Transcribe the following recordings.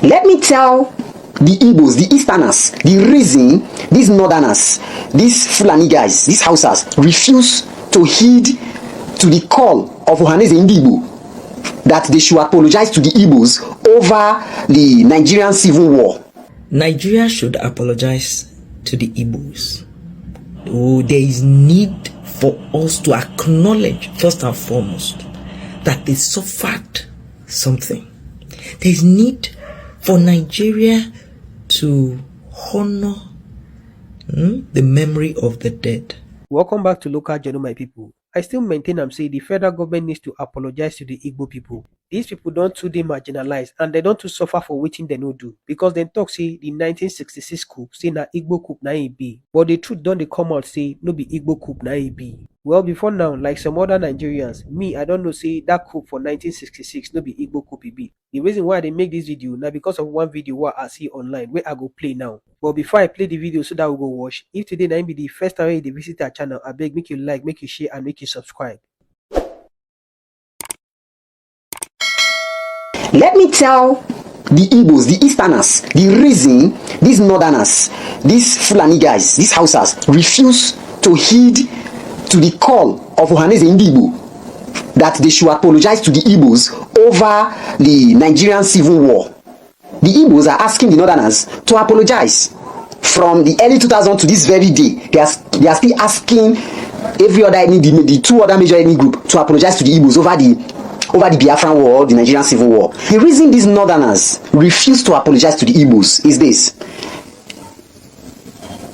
Let me tell the Igbos, the Easterners, the reason these Northerners, these Fulani guys, these Hausas refuse to heed to the call of Ohaneze Igbo that they should apologize to the Igbos over the Nigerian civil war. Nigeria should apologize to the Igbos. Oh, there is need for us to acknowledge, first and foremost, that they suffered something. There is need for Nigeria to honor the memory of the dead. Welcome back to Local Journal, my people. I still maintain and say the federal government needs to apologize to the Igbo people. These people don't too dey marginalized and they don't too suffer for wetin they no do. Because they talk say the 1966 coup say na Igbo coup na it be. But the truth don't they come out say no be Igbo coup na it be. Well, before now, like some other Nigerians, me, I don't know say that coup for 1966 no be Igbo coup it be. The reason why they make this video now because of one video what I see online where I go play now. But before I play the video so that we go watch, if today na be the first time you visit our channel, I beg make you like, make you share and make you subscribe. Let me tell the Igbos, the Easterners, the reason these Northerners, these Fulani guys, these Hausas refuse to heed to the call of Ohaneze Igbo that they should apologize to the Igbos over the Nigerian civil war. The Igbos are asking the Northerners to apologize. From the early 2000s to this very day, they are still asking every other the two other major ethnic group to apologize to the Igbos over the Biafran war, the Nigerian civil war. The reason these Northerners refuse to apologize to the Igbos is this.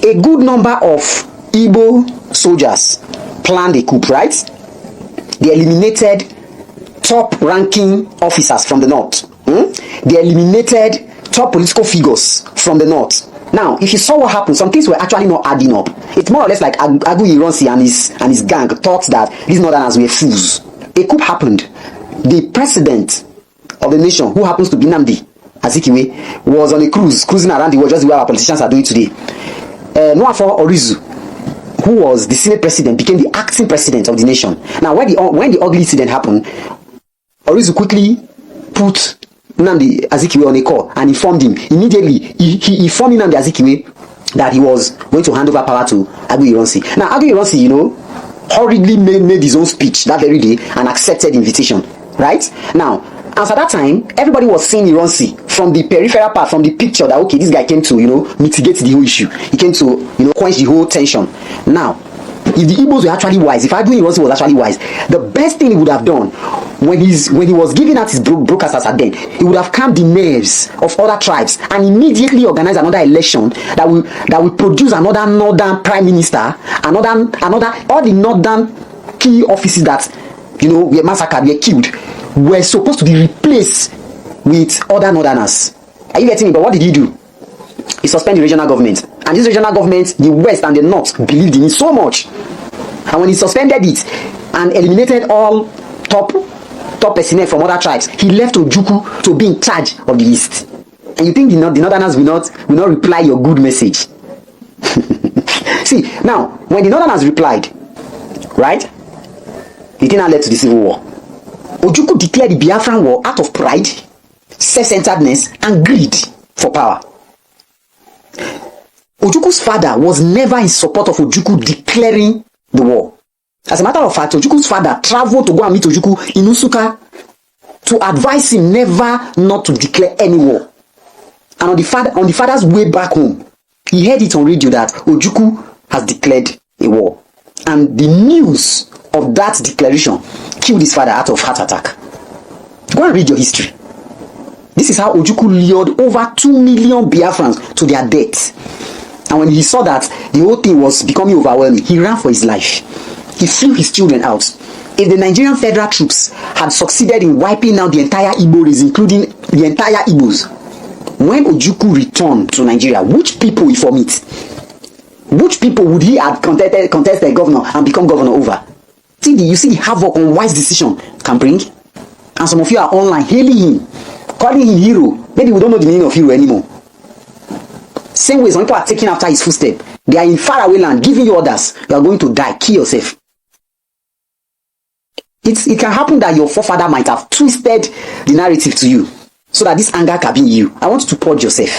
A good number of Igbo soldiers planned a coup, right? They eliminated top-ranking officers from the north. They eliminated top political figures from the north. Now, if you saw what happened, some things were actually not adding up. It's more or less like Agu Ironsi and his gang thought that these Northerners were fools. A coup happened. The president of the nation, who happens to be Nnamdi Azikiwe, was on a cruising around the world, just the way our politicians are doing today. Nwafor Orizu, who was the Senate president, became the acting president of the nation. Now, when the ugly incident happened, Orizu quickly put Nnamdi Azikiwe on a call and informed him. Immediately, he informed Nnamdi Azikiwe that he was going to hand over power to Agu Ironsi. Now, Agu Ironsi, hurriedly made his own speech that very day and accepted the invitation. Right? Now, as at that time, everybody was seeing Ironsi from the peripheral part, from the picture that, okay, this guy came to, mitigate the whole issue. He came to, quench the whole tension. Now, if the Igbos were actually wise, if Agu Ironsi was actually wise, the best thing he would have done when he was giving out his broadcasters at then, he would have calmed the nerves of other tribes and immediately organize another election that will produce another northern prime minister, another all the northern key offices that were massacred, were killed, were supposed to be replaced with other Northerners. Are you getting me? But what did he do? He suspended the regional government. And this regional government, the West and the North believed in it so much. And when he suspended it and eliminated all top personnel from other tribes, he left Ojukwu to be in charge of the East. And you think the Northerners will not reply your good message? See, now, when the Northerners replied, right, it now led to the civil war. Ojukwu declared the Biafran war out of pride, self-centeredness, and greed for power. Ojukwu's father was never in support of Ojukwu declaring the war. As a matter of fact, Ojukwu's father traveled to go and meet Ojukwu in Nsukka to advise him never not to declare any war. And on the father's way back home, he heard it on radio that Ojukwu has declared a war. And the news of that declaration killed his father out of heart attack. Go and read your history. This is how Ojukwu lured over 2 million Biafrans to their death. And when he saw that the whole thing was becoming overwhelming, he ran for his life. He flew his children out. If the Nigerian federal troops had succeeded in wiping out the entire Igbo race, including the entire Igbos, when Ojukwu returned to Nigeria, which people he formit? Which people would he have contested governor and become governor over? You see the havoc unwise decision can bring? And some of you are online hailing him, calling him hero. Maybe we don't know the meaning of hero anymore. Same way some people are taking after his footsteps. They are in faraway land, giving you orders. You are going to die, kill yourself. It can happen that your forefather might have twisted the narrative to you. so that this anger can be in you. I want you to purge yourself.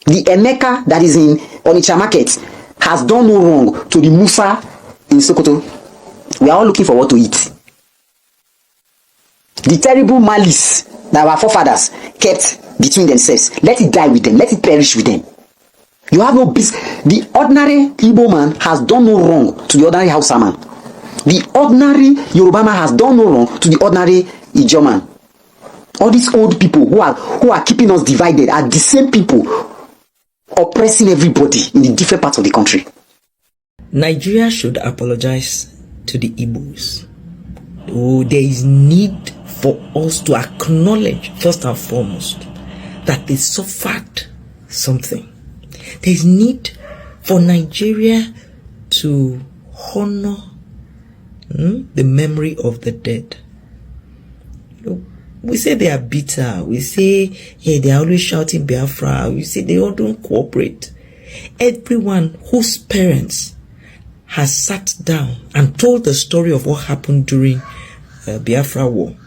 The Emeka that is in Onitsha market has done no wrong to the Musa in Sokoto. We are all looking for what to eat. The terrible malice that our forefathers kept between themselves, let it die with them, let it perish with them. You have no business. The ordinary Igbo man has done no wrong to the ordinary Hausa man. The ordinary Yoruba man has done no wrong to the ordinary Ijaw man. All these old people who are keeping us divided are the same people oppressing everybody in the different parts of the country. Nigeria should apologize to the Igbos. Oh, there is need for us to acknowledge, first and foremost, that they suffered something. There is need for Nigeria to honor the memory of the dead. We say they are bitter. We say, hey, they are always shouting Biafra. We say they all don't cooperate. Everyone whose parents has sat down and told the story of what happened during Biafra war,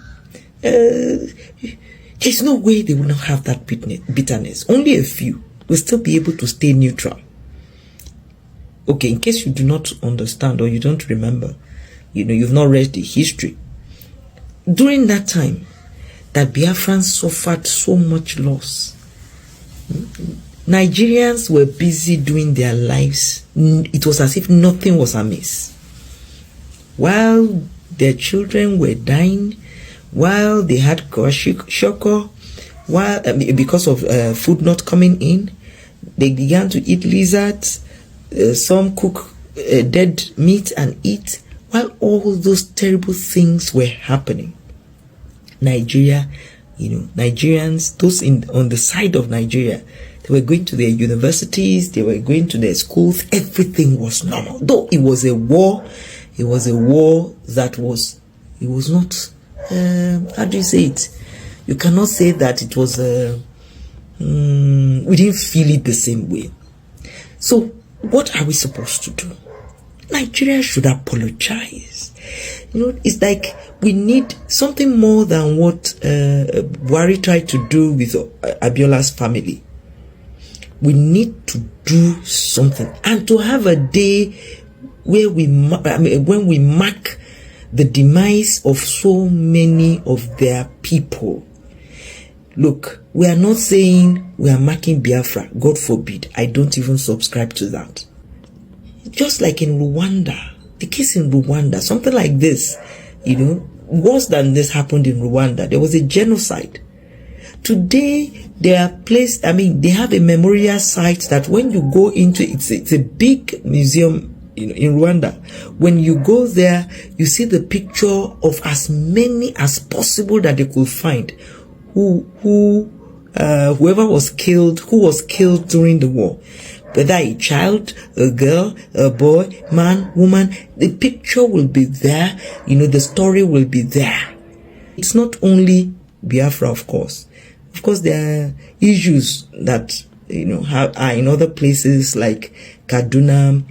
there's no way they will not have that bitterness. Only a few will still be able to stay neutral. Okay, in case you do not understand or you don't remember, you've not read the history. During that time, that Biafrans suffered so much loss. Nigerians were busy doing their lives. It was as if nothing was amiss. While their children were dying, while they had shoko, because of food not coming in, they began to eat lizards. Some cook dead meat and eat. While all those terrible things were happening, Nigeria, Nigerians, those on the side of Nigeria, they were going to their universities, they were going to their schools, everything was normal. Though it was a war that it was not, how do you say it? You cannot say that it was, we didn't feel it the same way. So, what are we supposed to do? Nigeria should apologize. It's like we need something more than what Buhari tried to do with Abiola's family. We need to do something and to have a day where when we mark the demise of so many of their people. Look, we are not saying we are marking Biafra. God forbid. I don't even subscribe to that. Just like in Rwanda, the case in Rwanda, something like this, worse than this happened in Rwanda. There was a genocide. Today, they have a memorial site that when you go into it's a big museum in Rwanda. When you go there, you see the picture of as many as possible that they could find. Whoever was killed, who was killed during the war. Whether a child, a girl, a boy, man, woman, the picture will be there. The story will be there. It's not only Biafra, of course. Of course, there are issues that, are in other places like Kaduna,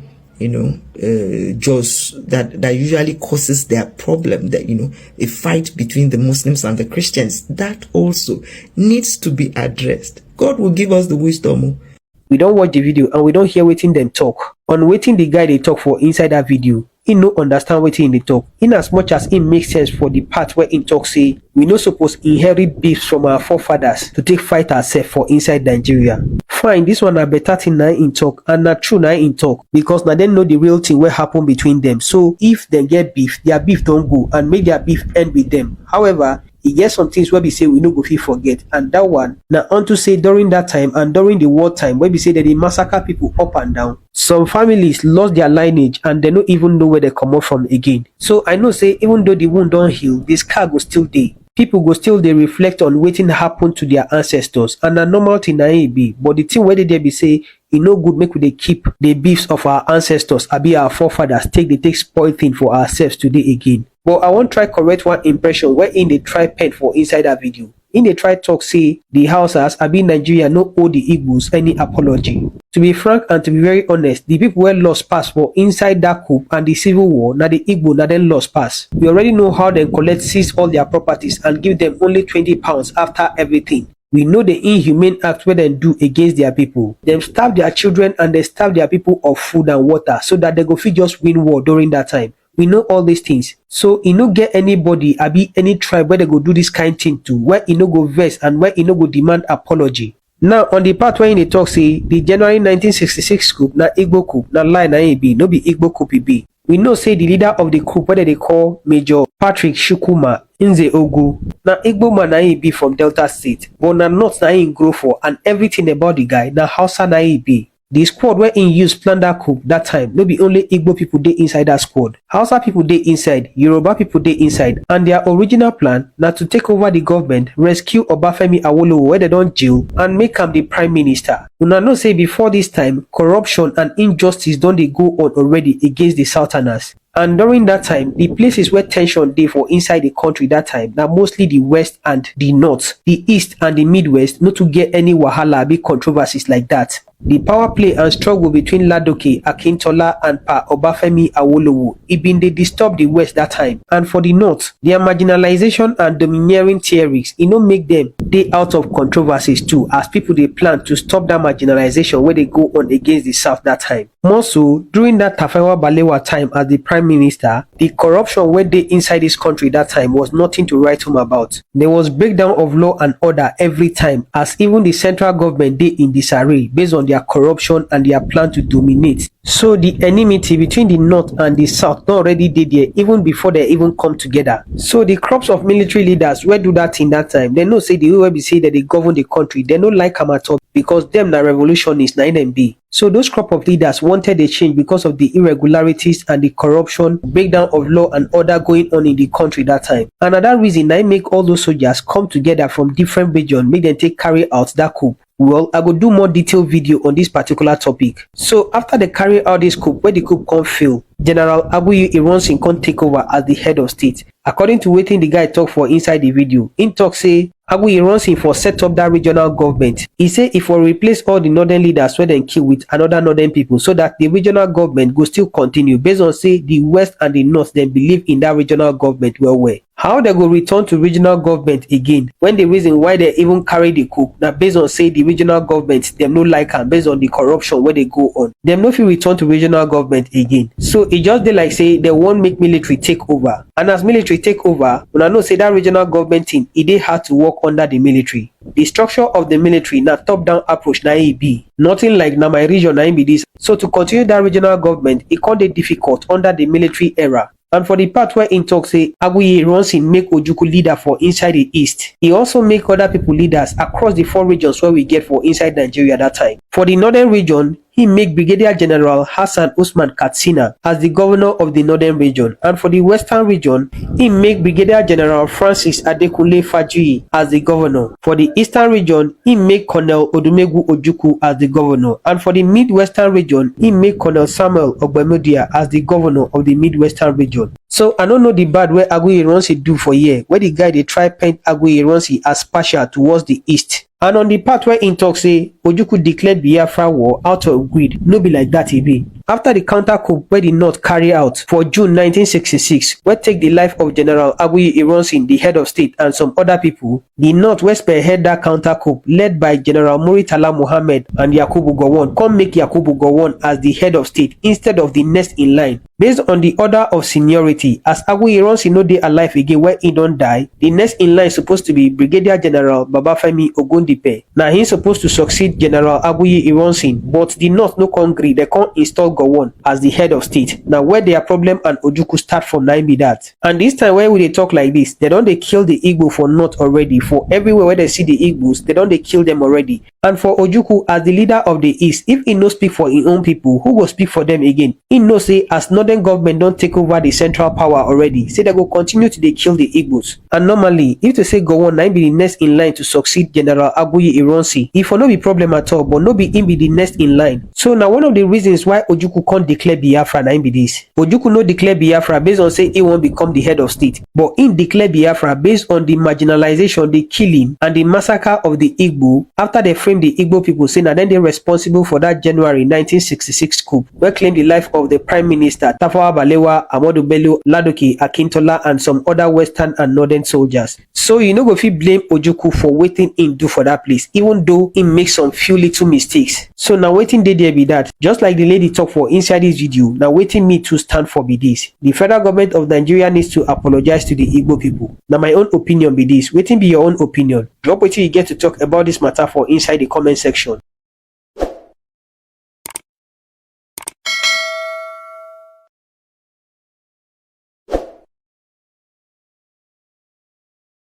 Jos, that usually causes their problem, that, a fight between the Muslims and the Christians. That also needs to be addressed. God will give us the wisdom. We don't watch the video and we don't hear wetin them talk. On wetin the guy they talk for inside that video, he no understand wetin they talk. In as much as it makes sense for the part where in talk say we no suppose inherit beefs from our forefathers to take fight ourselves for inside Nigeria. Fine, this one a better thing now in talk and not true now in talk because now they know the real thing what happen between them. So if they get beef, their beef don't go and make their beef end with them. However, e get some things where we say we no go fit forget, and that one now unto say during that time and during the war time where we say that they massacre people up and down. Some families lost their lineage and they don't even know where they come up from again. So I know say even though the wound don't heal, this scar go still dey. People go still they reflect on wetin happened to their ancestors, and a normal thing na it be. But the thing where they be say e no good make we dey keep the beefs of our ancestors abi our forefathers take spoil thing for ourselves today again. But I won't try correct one impression where in they try pen for inside that video. In dey try talk say the Hausas abi Nigeria no owe the Igbos any apology. To be frank and to be very honest, the people wey lost pass for inside that coup and the civil war na the Igbo na dem lost pass. We already know how dem collect seize all their properties and give them only £20 after everything. We know the inhumane act wey dem do against their people. Dem starve their children and dem starve their people of food and water so that they go fit just win war during that time. We know all these things. So e no get anybody abi any tribe where they go do this kind thing to, where e no go vex and where e no go demand apology. Now on the part where they talk say the January 1966 coup na Igbo coup, na lie na e be, no be Igbo coup e be. We know say the leader of the coup wey they call Major Patrick Chukwuma Nze Ogu na Igbo man na e be from Delta State, but na not na him grow for, and everything about the guy na Hausa na e be. The squad where in use plan that coup that time, no be only Igbo people dey inside that squad. Hausa people dey inside, Yoruba people dey inside, and their original plan na to take over the government, rescue Obafemi Awolowo where they don't jail, and make him the prime minister. Una know say before this time, corruption and injustice don dey go on already against the Southerners. And during that time, the places where tension dey for inside the country that time, na mostly the west and the north. The east and the midwest no to get any wahala big controversies like that. The power play and struggle between Ladoke, Akintola and Pa Obafemi Awolowo, e been dey disturb the west that time. And for the north, their marginalization and domineering theories, e no make them dey out of controversies too, as people dey plan to stop that marginalization where they go on against the south that time. More so, during that Tafawa Balewa time as the prime minister, the corruption where they inside this country that time was nothing to write home about. There was breakdown of law and order every time, as even the central government dey in disarray based on their corruption and their plan to dominate. So the enmity between the north and the south don already dey there even before they even come together. So the crops of military leaders wey do that in that time, they know say the way wey be say that they govern the country, they no like am at all, because them na revolutionists na dem be. So those crop of leaders wanted a change because of the irregularities and the corruption, breakdown of law and order going on in the country that time. Another reason I make all those soldiers come together from different regions, make them take carry out that coup. Well, I go do more detailed video on this particular topic. So after they carry out this coup, where the coup can't fail, General Aguiyi Ironsi can't take over as the head of state. According to wetin the guy talk for inside the video, in talk say Aguiyi Ironsi for set up that regional government. He say if we replace all the northern leaders wey dem kill with another northern people, so that the regional government go still continue based on say the west and the north dem believe in that regional government well. How they go return to regional government again when the reason why they even carry the coup na based on say the regional government dem no like am based on the corruption where they go on. Dem no fit return to regional government again. So e just dey like say they wan make military take over, and as military take over, una know say that regional government thing e dey hard to work under the military. The structure of the military na top-down approach na e be. Nothing like na my region na im be this. So to continue that regional government, e con dey difficult under the military era. And for the part where in talk say Aguiyi Ironsi make Ojukwu leader for inside the east, he also make other people leaders across the 4 regions where we get for inside Nigeria that time. For the northern region, he make Brigadier General Hassan Usman Katsina as the governor of the northern region, and for the western region, he make Brigadier General Francis Adekunle Fajuyi as the governor. For the eastern region, he make Colonel Odumegu Ojukwu as the governor, and for the midwestern region, he make Colonel Samuel Ogbemudia as the governor of the midwestern region. So I don't know the bad where Aguiyi Ironsi do for here, where the guy they try paint Aguiyi Ironsi as partial towards the east. And on the part where in talk say Ojukwu declared Biafra war out of greed, no be like that e be. After the counter coup where the North carry out for June 1966, where take the life of General Aguiyi Ironsi, the head of state, and some other people, the North where spearhead that counter coup led by General Muritala Muhammad and Yakubu Gowon, come make Yakubu Gowon as the head of state instead of the next in line. Based on the order of seniority, as Aguiyi Ironsi no dey alive again where he don't die, the next in line supposed to be Brigadier General Babafemi Ogundipe. Now he's supposed to succeed General Aguiyi Ironsi, but the North no con gree, they can't install Gowon as the head of state. Now where their problem and Ojukwu start from na be that. And this time where we dey talk like this, they don't they kill the Igbo for North already. For everywhere where they see the Igbos, they don't they kill them already. And for Ojukwu as the leader of the East, if he no speak for his own people, who go speak for them again? He know say as northern government don't take over the central power already, say they go continue to dey kill the Igbos. And normally, if to say Gowon na be the next in line to succeed General Aguiyi Ironsi, e for no be problem at all, but no be him be the next in line. So now one of the reasons why Ojukwu can't declare Biafra na him be this. Ojukwu no declare Biafra based on say he won't become the head of state, but him declare Biafra based on the marginalization, the killing, and the massacre of the Igbo after they frame the Igbo people saying that then they're responsible for that January 1966 coup, where claimed the life of the Prime Minister Tafawa Balewa, Amadu Bello, Ladoke Akintola, and some other Western and Northern soldiers. So you know go fit blame Ojukwu for waiting in do for that place, even though he makes some few little mistakes. So now waiting they there be that, just like the lady talk for inside this video, now waiting me to stand for be this. The federal government of Nigeria needs to apologize to the Igbo people. Now my own opinion be this. Waiting be your own opinion. Drop what you get to talk about this matter for inside the comment section.